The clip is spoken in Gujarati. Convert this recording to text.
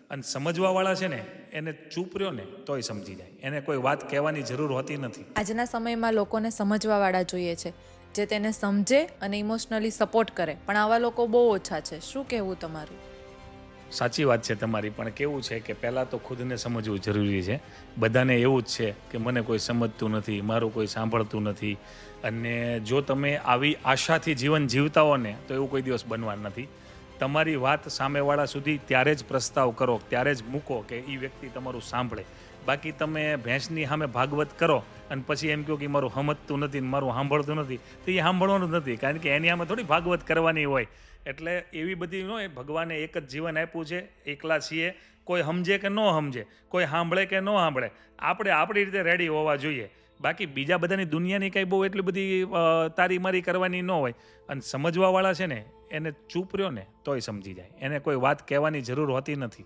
અને સમજવાવાળા છે ને એને ચૂપ રહ્યો ને તોય સમજી જાય, એને કોઈ વાત કહેવાની જરૂર હોતી નથી. આજના સમયમાં લોકોને સમજવાવાળા જોઈએ છે, જે તેને સમજે અને ઇમોશનલી સપોર્ટ કરે, પણ આવા લોકો બહુ ઓછા છે. શું કહેવું તમારું? સાચી વાત છે તમારી, પણ કેવું છે કે પહેલાં તો ખુદને સમજવું જરૂરી છે. બધાને એવું જ છે કે મને કોઈ સમજતું નથી, મારું કોઈ સાંભળતું નથી. અને જો તમે આવી આશાથી જીવન જીવતા હો ને તો એવું કોઈ દિવસ બનવાનું નથી. તમારી વાત સામેવાળા સુધી ત્યારે જ પ્રસ્તાવ કરો, ત્યારે જ મૂકો કે એ વ્યક્તિ તમારું સાંભળે. બાકી તમે ભેંસની સામે ભાગવત કરો અને પછી એમ કહો કે મારું સમજતું નથી ને મારું સાંભળતું નથી, તો એ સાંભળવાનું જ નથી, કારણ કે એની સામે થોડી ભાગવત કરવાની હોય. એટલે એવી બધી ન હોય. ભગવાને એક જ જીવન આપ્યું છે, એકલા છીએ. કોઈ સમજે કે ન સમજે, કોઈ સાંભળે કે ન સાંભળે, આપણે આપણી રીતે રેડી હોવા જોઈએ. બાકી બીજા બધાની દુનિયાની કંઈ બહુ એટલી બધી તારીમારી કરવાની ન હોય. અને સમજવાવાળા છે ને એને ચૂપ રહ્યો ને તોય સમજી જાય, એને કોઈ વાત કહેવાની જરૂર હોતી નથી.